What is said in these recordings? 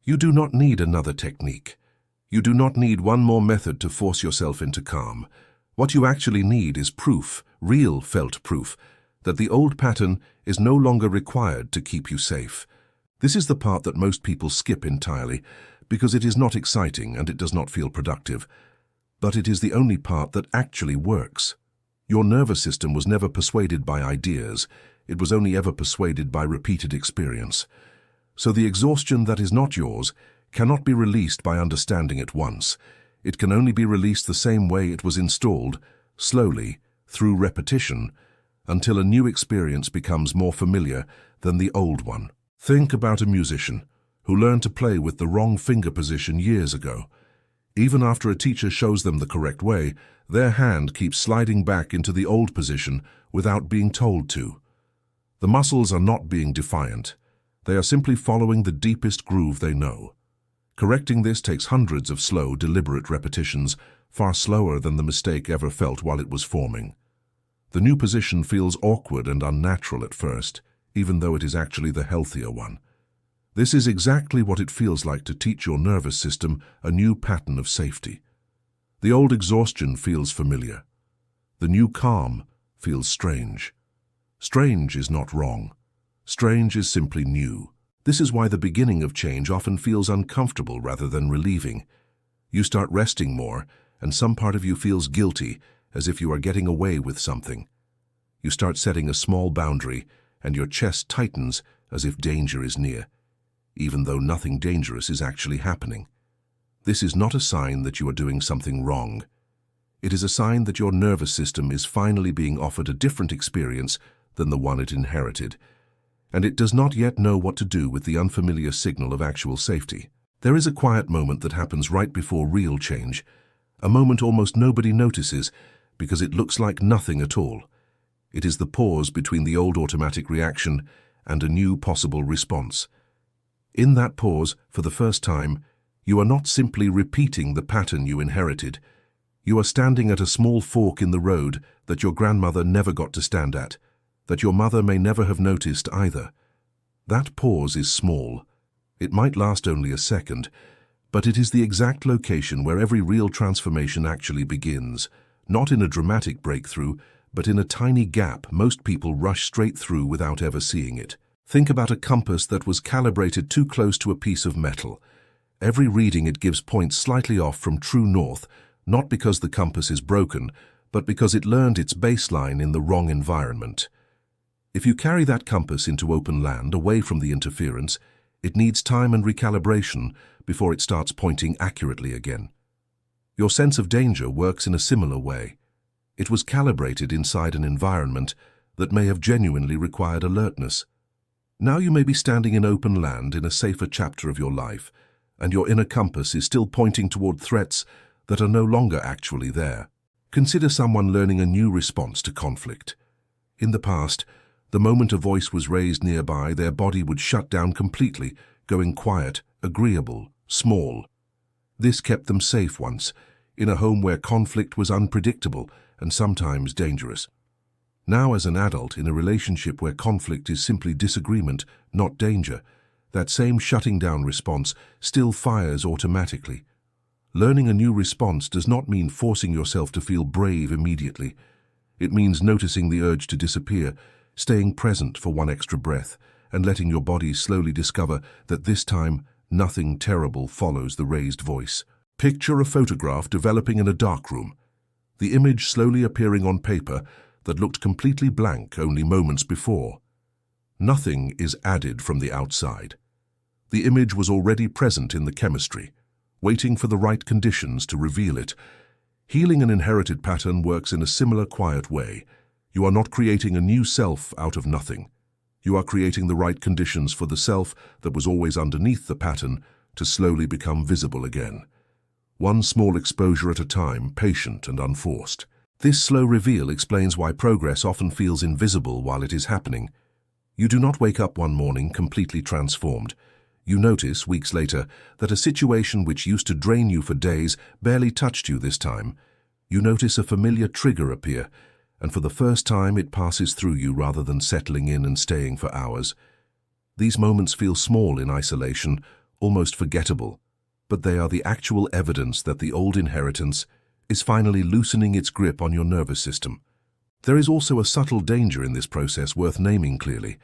You do not need another technique. You do not need one more method to force yourself into calm. What you actually need is proof, real felt proof, that the old pattern is no longer required to keep you safe. This is the part that most people skip entirely, because it is not exciting and it does not feel productive. But it is the only part that actually works. Your nervous system was never persuaded by ideas. It was only ever persuaded by repeated experience. So the exhaustion that is not yours cannot be released by understanding it once. It can only be released the same way it was installed, slowly, through repetition, until a new experience becomes more familiar than the old one. Think about a musician who learned to play with the wrong finger position years ago. Even after a teacher shows them the correct way, their hand keeps sliding back into the old position without being told to. The muscles are not being defiant. They are simply following the deepest groove they know. Correcting this takes hundreds of slow, deliberate repetitions, far slower than the mistake ever felt while it was forming. The new position feels awkward and unnatural at first, even though it is actually the healthier one. This is exactly what it feels like to teach your nervous system a new pattern of safety. The old exhaustion feels familiar. The new calm feels strange. Strange is not wrong. Strange is simply new. This is why the beginning of change often feels uncomfortable rather than relieving. You start resting more, and some part of you feels guilty, as if you are getting away with something. You start setting a small boundary, and your chest tightens as if danger is near, even though nothing dangerous is actually happening. This is not a sign that you are doing something wrong. It is a sign that your nervous system is finally being offered a different experience than the one it inherited, and it does not yet know what to do with the unfamiliar signal of actual safety. There is a quiet moment that happens right before real change, a moment almost nobody notices because it looks like nothing at all. It is the pause between the old automatic reaction and a new possible response. In that pause, for the first time, you are not simply repeating the pattern you inherited. You are standing at a small fork in the road that your grandmother never got to stand at, that your mother may never have noticed either. That pause is small. It might last only a second, but it is the exact location where every real transformation actually begins, not in a dramatic breakthrough, but in a tiny gap most people rush straight through without ever seeing it. Think about a compass that was calibrated too close to a piece of metal. Every reading it gives points slightly off from true north, not because the compass is broken, but because it learned its baseline in the wrong environment. If you carry that compass into open land, away from the interference, it needs time and recalibration before it starts pointing accurately again. Your sense of danger works in a similar way. It was calibrated inside an environment that may have genuinely required alertness. Now you may be standing in open land in a safer chapter of your life, and your inner compass is still pointing toward threats that are no longer actually there. Consider someone learning a new response to conflict. In the past, the moment a voice was raised nearby, their body would shut down completely, going quiet, agreeable, small. This kept them safe once, in a home where conflict was unpredictable and sometimes dangerous. Now, as an adult, in a relationship where conflict is simply disagreement, not danger, that same shutting down response still fires automatically. Learning a new response does not mean forcing yourself to feel brave immediately. It means noticing the urge to disappear, staying present for one extra breath, and letting your body slowly discover that this time nothing terrible follows the raised voice. Picture a photograph developing in a darkroom, the image slowly appearing on paper that looked completely blank only moments before. Nothing is added from the outside. The image was already present in the chemistry, waiting for the right conditions to reveal it. Healing an inherited pattern works in a similar quiet way. You are not creating a new self out of nothing. You are creating the right conditions for the self that was always underneath the pattern to slowly become visible again. One small exposure at a time, patient and unforced. This slow reveal explains why progress often feels invisible while it is happening. You do not wake up one morning completely transformed. You notice, weeks later, that a situation which used to drain you for days barely touched you this time. You notice a familiar trigger appear, and for the first time it passes through you rather than settling in and staying for hours. These moments feel small in isolation, almost forgettable, but they are the actual evidence that the old inheritance is finally loosening its grip on your nervous system. There is also a subtle danger in this process worth naming clearly.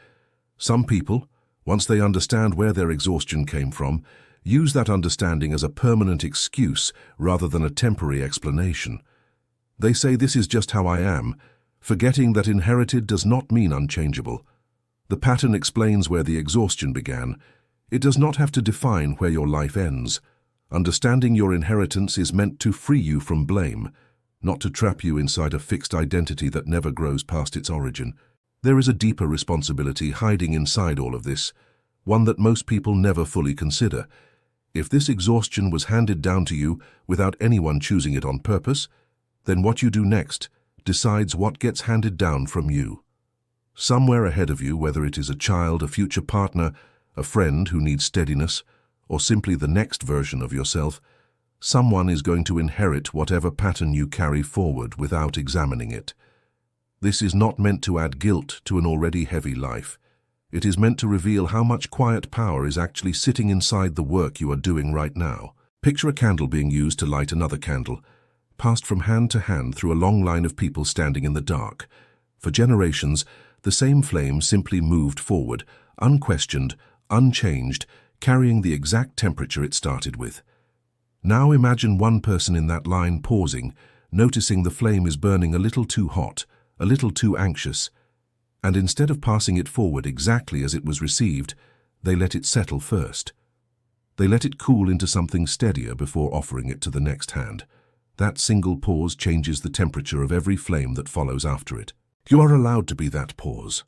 Some people, once they understand where their exhaustion came from, use that understanding as a permanent excuse rather than a temporary explanation. They say this is just how I am, forgetting that inherited does not mean unchangeable. The pattern explains where the exhaustion began. It does not have to define where your life ends. Understanding your inheritance is meant to free you from blame, not to trap you inside a fixed identity that never grows past its origin. There is a deeper responsibility hiding inside all of this, one that most people never fully consider. If this exhaustion was handed down to you without anyone choosing it on purpose, then what you do next decides what gets handed down from you. Somewhere ahead of you, whether it is a child, a future partner, a friend who needs steadiness, or simply the next version of yourself, someone is going to inherit whatever pattern you carry forward without examining it. This is not meant to add guilt to an already heavy life. It is meant to reveal how much quiet power is actually sitting inside the work you are doing right now. Picture a candle being used to light another candle, passed from hand to hand through a long line of people standing in the dark. For generations, the same flame simply moved forward, unquestioned, unchanged, carrying the exact temperature it started with. Now imagine one person in that line pausing, noticing the flame is burning a little too hot, a little too anxious, and instead of passing it forward exactly as it was received, they let it settle first. They let it cool into something steadier before offering it to the next hand. That single pause changes the temperature of every flame that follows after it. You are allowed to be that pause.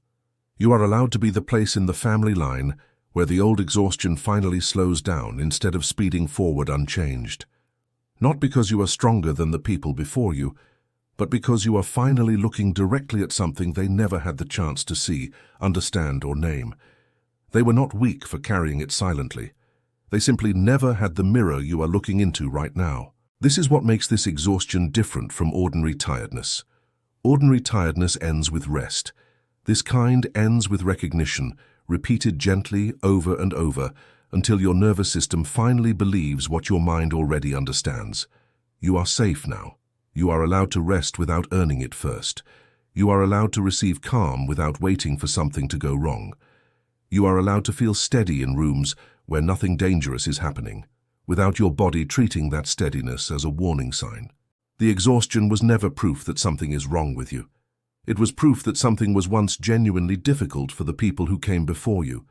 You are allowed to be the place in the family line where the old exhaustion finally slows down instead of speeding forward unchanged. Not because you are stronger than the people before you, but because you are finally looking directly at something they never had the chance to see, understand, or name. They were not weak for carrying it silently. They simply never had the mirror you are looking into right now. This is what makes this exhaustion different from ordinary tiredness. Ordinary tiredness ends with rest. This kind ends with recognition, repeated gently over and over, until your nervous system finally believes what your mind already understands. You are safe now. You are allowed to rest without earning it first. You are allowed to receive calm without waiting for something to go wrong. You are allowed to feel steady in rooms where nothing dangerous is happening, without your body treating that steadiness as a warning sign. The exhaustion was never proof that something is wrong with you. It was proof that something was once genuinely difficult for the people who came before you,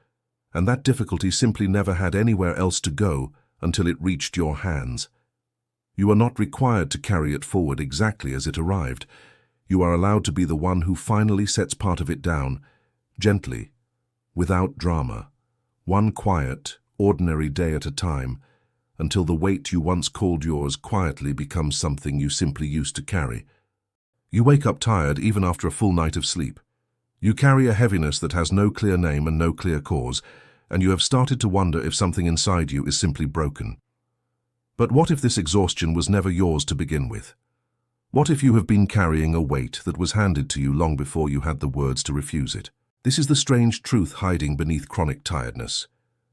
and that difficulty simply never had anywhere else to go until it reached your hands. You are not required to carry it forward exactly as it arrived. You are allowed to be the one who finally sets part of it down, gently, without drama, one quiet, ordinary day at a time, until the weight you once called yours quietly becomes something you simply used to carry. You wake up tired even after a full night of sleep. You carry a heaviness that has no clear name and no clear cause, and you have started to wonder if something inside you is simply broken. But what if this exhaustion was never yours to begin with? What if you have been carrying a weight that was handed to you long before you had the words to refuse it? This is the strange truth hiding beneath chronic tiredness.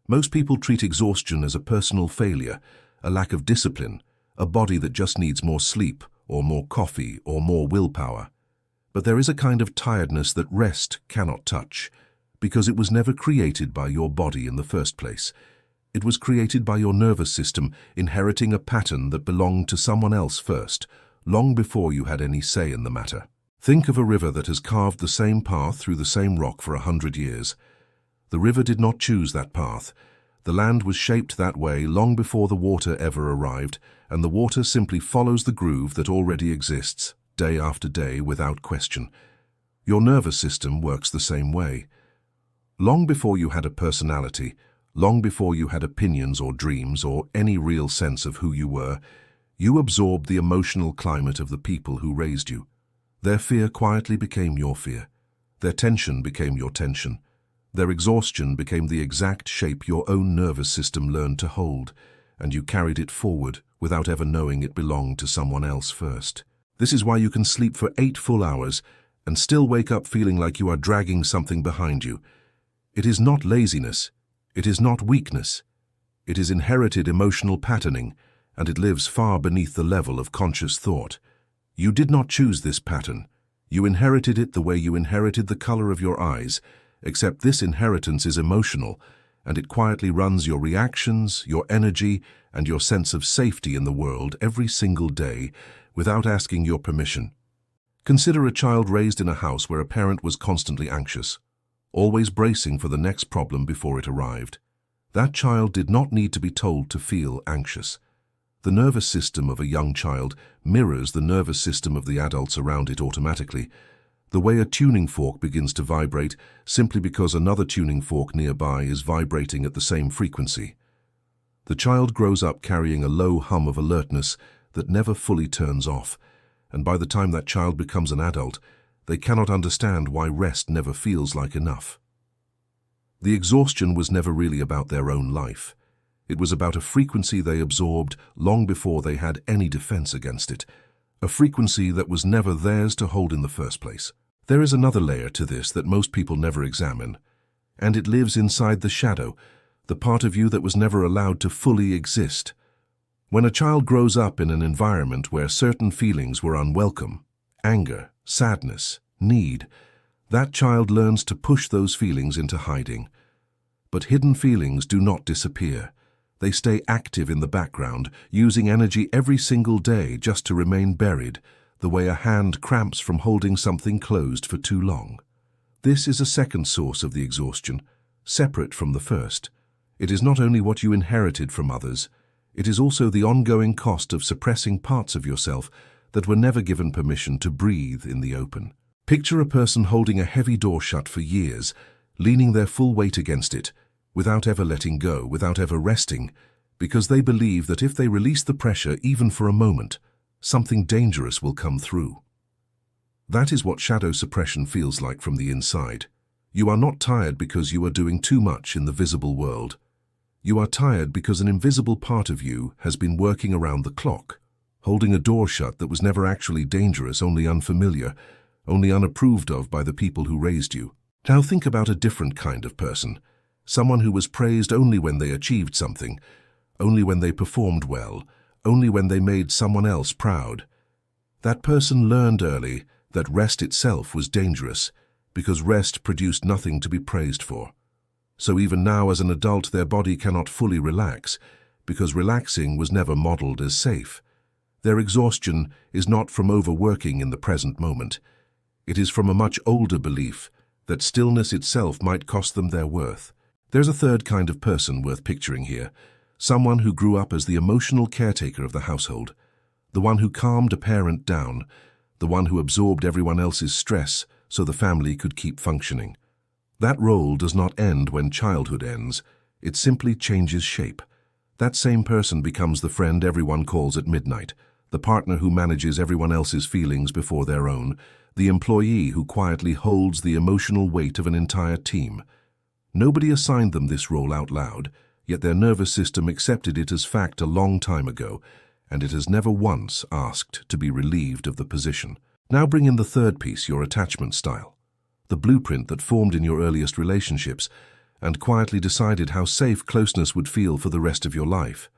Most people treat exhaustion as a personal failure, a lack of discipline, a body that just needs more sleep, or more coffee, or more willpower. But there is a kind of tiredness that rest cannot touch, because it was never created by your body in the first place. It was created by your nervous system inheriting a pattern that belonged to someone else first, long before you had any say in the matter. Think of a river that has carved the same path through the same rock for 100 years. The river did not choose that path. The land was shaped that way long before the water ever arrived, and the water simply follows the groove that already exists, day after day, without question. Your nervous system works the same way. Long before you had a personality, long before you had opinions or dreams or any real sense of who you were, you absorbed the emotional climate of the people who raised you. Their fear quietly became your fear. Their tension became your tension. Their exhaustion became the exact shape your own nervous system learned to hold, and you carried it forward without ever knowing it belonged to someone else first. This is why you can sleep for 8 full hours and still wake up feeling like you are dragging something behind you. It is not laziness. It is not weakness. It is inherited emotional patterning, and it lives far beneath the level of conscious thought. You did not choose this pattern. You inherited it the way you inherited the color of your eyes, except this inheritance is emotional, and it quietly runs your reactions, your energy, and your sense of safety in the world every single day without asking your permission. Consider a child raised in a house where a parent was constantly anxious, always bracing for the next problem before it arrived. That child did not need to be told to feel anxious. The nervous system of a young child mirrors the nervous system of the adults around it automatically, the way a tuning fork begins to vibrate simply because another tuning fork nearby is vibrating at the same frequency. The child grows up carrying a low hum of alertness that never fully turns off, and by the time that child becomes an adult, they cannot understand why rest never feels like enough. The exhaustion was never really about their own life. It was about a frequency they absorbed long before they had any defense against it, a frequency that was never theirs to hold in the first place. There is another layer to this that most people never examine, and it lives inside the shadow, the part of you that was never allowed to fully exist. When a child grows up in an environment where certain feelings were unwelcome, anger, sadness, need, that child learns to push those feelings into hiding. But hidden feelings do not disappear. They stay active in the background, using energy every single day just to remain buried, the way a hand cramps from holding something closed for too long. This is a second source of the exhaustion, separate from the first. It is not only what you inherited from others, it is also the ongoing cost of suppressing parts of yourself that were never given permission to breathe in the open. Picture a person holding a heavy door shut for years, leaning their full weight against it, without ever letting go, without ever resting, because they believe that if they release the pressure even for a moment, something dangerous will come through. That is what shadow suppression feels like from the inside. You are not tired because you are doing too much in the visible world. You are tired because an invisible part of you has been working around the clock, holding a door shut that was never actually dangerous, only unfamiliar, only unapproved of by the people who raised you. Now think about a different kind of person. Someone who was praised only when they achieved something, only when they performed well, only when they made someone else proud. That person learned early that rest itself was dangerous, because rest produced nothing to be praised for. So even now as an adult their body cannot fully relax, because relaxing was never modeled as safe. Their exhaustion is not from overworking in the present moment. It is from a much older belief that stillness itself might cost them their worth. There's a third kind of person worth picturing here, someone who grew up as the emotional caretaker of the household, the one who calmed a parent down, the one who absorbed everyone else's stress so the family could keep functioning. That role does not end when childhood ends, it simply changes shape. That same person becomes the friend everyone calls at midnight, the partner who manages everyone else's feelings before their own, the employee who quietly holds the emotional weight of an entire team. Nobody assigned them this role out loud, yet their nervous system accepted it as fact a long time ago, and it has never once asked to be relieved of the position. Now bring in the third piece, your attachment style, the blueprint that formed in your earliest relationships and quietly decided how safe closeness would feel for the rest of your life.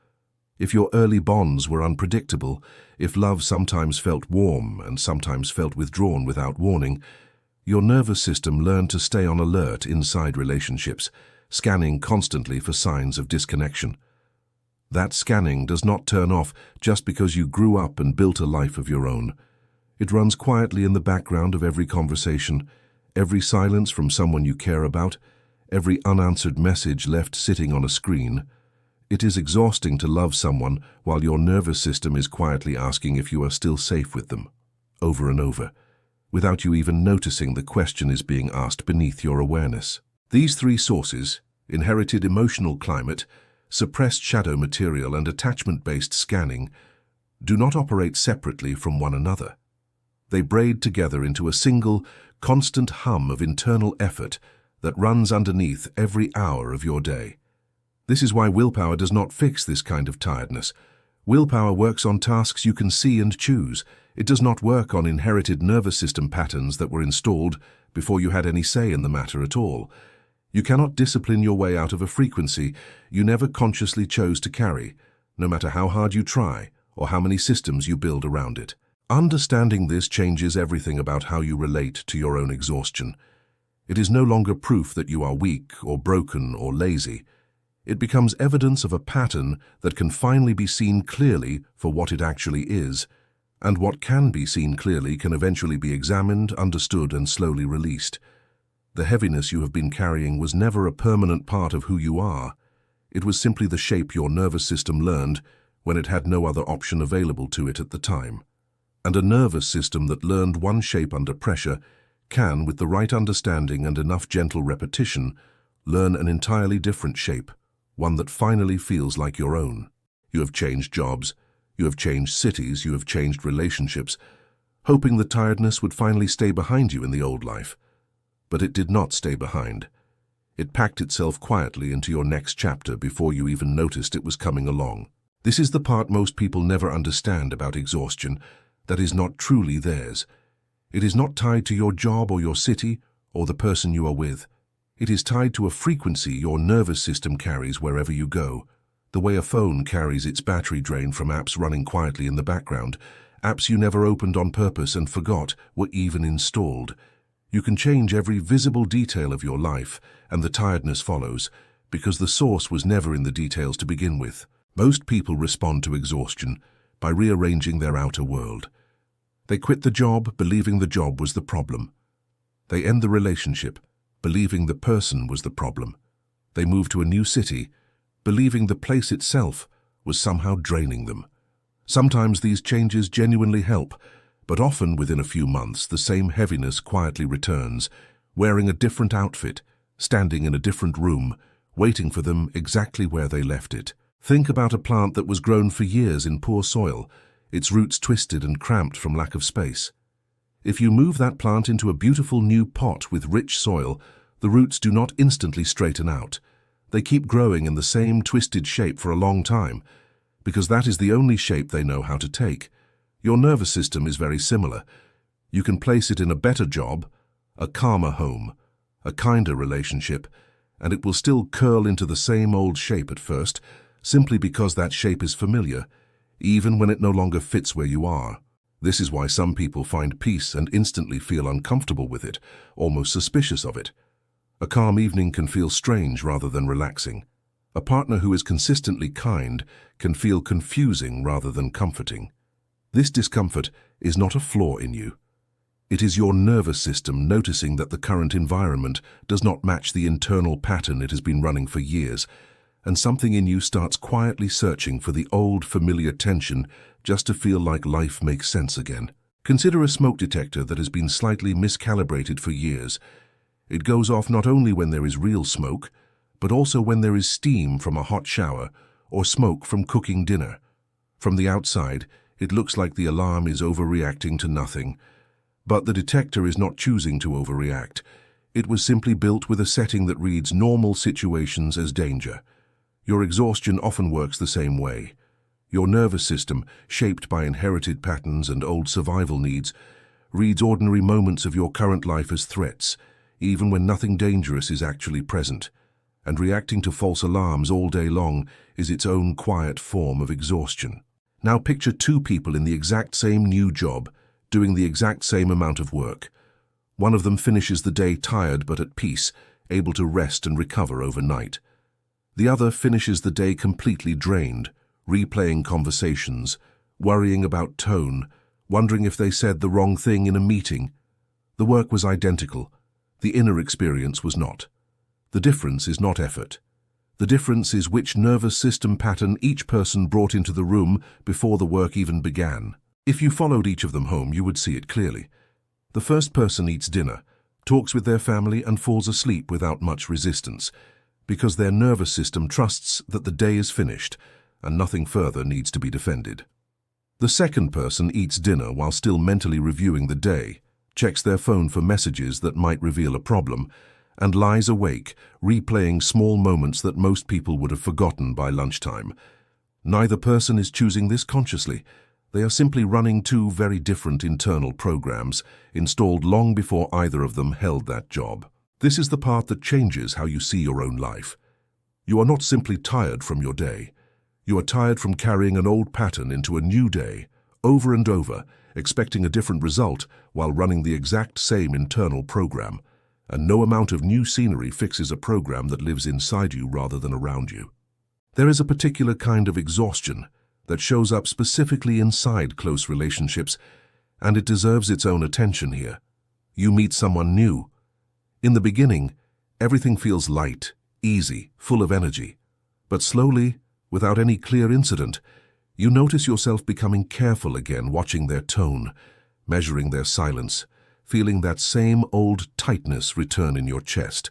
If your early bonds were unpredictable, if love sometimes felt warm and sometimes felt withdrawn without warning, your nervous system learned to stay on alert inside relationships, scanning constantly for signs of disconnection. That scanning does not turn off just because you grew up and built a life of your own. It runs quietly in the background of every conversation, every silence from someone you care about, every unanswered message left sitting on a screen. It is exhausting to love someone while your nervous system is quietly asking if you are still safe with them, over and over, without you even noticing the question is being asked beneath your awareness. These three sources, inherited emotional climate, suppressed shadow material, and attachment-based scanning, do not operate separately from one another. They braid together into a single, constant hum of internal effort that runs underneath every hour of your day. This is why willpower does not fix this kind of tiredness. Willpower works on tasks you can see and choose. It does not work on inherited nervous system patterns that were installed before you had any say in the matter at all. You cannot discipline your way out of a frequency you never consciously chose to carry, no matter how hard you try or how many systems you build around it. Understanding this changes everything about how you relate to your own exhaustion. It is no longer proof that you are weak or broken or lazy. It becomes evidence of a pattern that can finally be seen clearly for what it actually is, and what can be seen clearly can eventually be examined, understood, and slowly released. The heaviness you have been carrying was never a permanent part of who you are. It was simply the shape your nervous system learned when it had no other option available to it at the time. And a nervous system that learned one shape under pressure can, with the right understanding and enough gentle repetition, learn an entirely different shape, one that finally feels like your own. You have changed jobs, you have changed cities, you have changed relationships, hoping the tiredness would finally stay behind you in the old life. But it did not stay behind. It packed itself quietly into your next chapter before you even noticed it was coming along. This is the part most people never understand about exhaustion, that is not truly theirs. It is not tied to your job or your city or the person you are with. It is tied to a frequency your nervous system carries wherever you go, the way a phone carries its battery drain from apps running quietly in the background, apps you never opened on purpose and forgot were even installed. You can change every visible detail of your life, and the tiredness follows, because the source was never in the details to begin with. Most people respond to exhaustion by rearranging their outer world. They quit the job, believing the job was the problem. They end the relationship, believing the person was the problem. They move to a new city, believing the place itself was somehow draining them. Sometimes these changes genuinely help, but often within a few months the same heaviness quietly returns, wearing a different outfit, standing in a different room, waiting for them exactly where they left it. Think about a plant that was grown for years in poor soil, its roots twisted and cramped from lack of space. If you move that plant into a beautiful new pot with rich soil, the roots do not instantly straighten out. They keep growing in the same twisted shape for a long time, because that is the only shape they know how to take. Your nervous system is very similar. You can place it in a better job, a calmer home, a kinder relationship, and it will still curl into the same old shape at first, simply because that shape is familiar, even when it no longer fits where you are. This is why some people find peace and instantly feel uncomfortable with it, almost suspicious of it. A calm evening can feel strange rather than relaxing. A partner who is consistently kind can feel confusing rather than comforting. This discomfort is not a flaw in you. It is your nervous system noticing that the current environment does not match the internal pattern it has been running for years, and something in you starts quietly searching for the old familiar tension just to feel like life makes sense again. Consider a smoke detector that has been slightly miscalibrated for years. It goes off not only when there is real smoke, but also when there is steam from a hot shower or smoke from cooking dinner. From the outside, it looks like the alarm is overreacting to nothing, but the detector is not choosing to overreact. It was simply built with a setting that reads normal situations as danger. Your exhaustion often works the same way. Your nervous system, shaped by inherited patterns and old survival needs, reads ordinary moments of your current life as threats, even when nothing dangerous is actually present. And reacting to false alarms all day long is its own quiet form of exhaustion. Now picture two people in the exact same new job, doing the exact same amount of work. One of them finishes the day tired but at peace, able to rest and recover overnight. The other finishes the day completely drained, replaying conversations, worrying about tone, wondering if they said the wrong thing in a meeting. The work was identical. The inner experience was not. The difference is not effort. The difference is which nervous system pattern each person brought into the room before the work even began. If you followed each of them home, you would see it clearly. The first person eats dinner, talks with their family, and falls asleep without much resistance, because their nervous system trusts that the day is finished and nothing further needs to be defended. The second person eats dinner while still mentally reviewing the day, checks their phone for messages that might reveal a problem, and lies awake, replaying small moments that most people would have forgotten by lunchtime. Neither person is choosing this consciously. They are simply running two very different internal programs, installed long before either of them held that job. This is the part that changes how you see your own life. You are not simply tired from your day. You are tired from carrying an old pattern into a new day, over and over, expecting a different result while running the exact same internal program. And no amount of new scenery fixes a program that lives inside you rather than around you. There is a particular kind of exhaustion that shows up specifically inside close relationships, and it deserves its own attention here. You meet someone new. In the beginning, everything feels light, easy, full of energy. But slowly, without any clear incident, you notice yourself becoming careful again, watching their tone, measuring their silence, feeling that same old tightness return in your chest.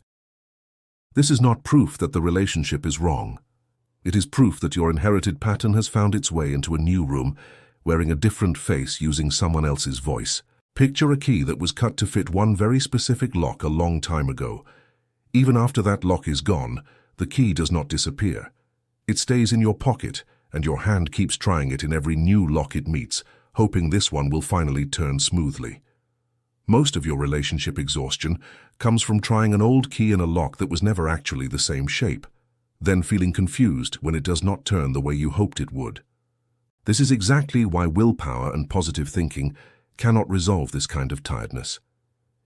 This is not proof that the relationship is wrong. It is proof that your inherited pattern has found its way into a new room, wearing a different face using someone else's voice. Picture a key that was cut to fit one very specific lock a long time ago. Even after that lock is gone, the key does not disappear. It stays in your pocket, and your hand keeps trying it in every new lock it meets, hoping this one will finally turn smoothly. Most of your relationship exhaustion comes from trying an old key in a lock that was never actually the same shape, then feeling confused when it does not turn the way you hoped it would. This is exactly why willpower and positive thinking cannot resolve this kind of tiredness.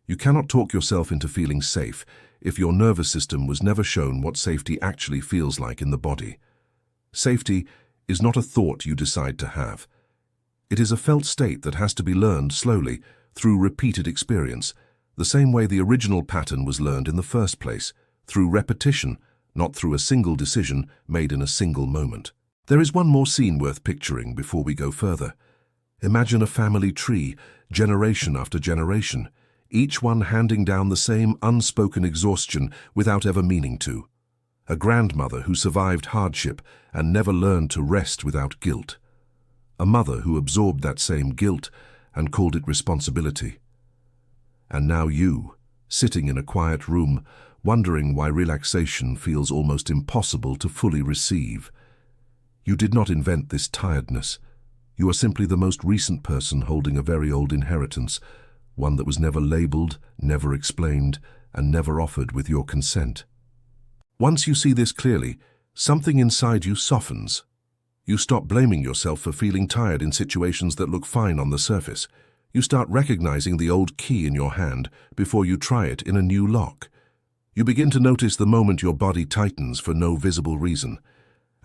You cannot talk yourself into feeling safe if your nervous system was never shown what safety actually feels like in the body. Safety is not a thought you decide to have. It is a felt state that has to be learned slowly through repeated experience, the same way the original pattern was learned in the first place, through repetition, not through a single decision made in a single moment. There is one more scene worth picturing before we go further. Imagine a family tree, generation after generation, each one handing down the same unspoken exhaustion without ever meaning to. A grandmother who survived hardship and never learned to rest without guilt. A mother who absorbed that same guilt and called it responsibility. And now you, sitting in a quiet room, wondering why relaxation feels almost impossible to fully receive. You did not invent this tiredness. You are simply the most recent person holding a very old inheritance, one that was never labeled, never explained, and never offered with your consent. Once you see this clearly, something inside you softens. You stop blaming yourself for feeling tired in situations that look fine on the surface. You start recognizing the old key in your hand before you try it in a new lock. You begin to notice the moment your body tightens for no visible reason.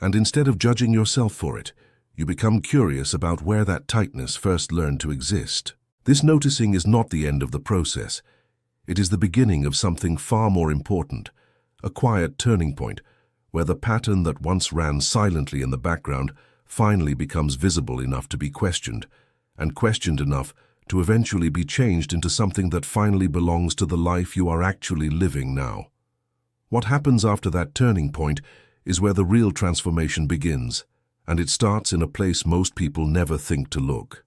And instead of judging yourself for it, you become curious about where that tightness first learned to exist. This noticing is not the end of the process. It is the beginning of something far more important, a quiet turning point, where the pattern that once ran silently in the background finally becomes visible enough to be questioned, and questioned enough to eventually be changed into something that finally belongs to the life you are actually living now. What happens after that turning point is where the real transformation begins, and it starts in a place most people never think to look.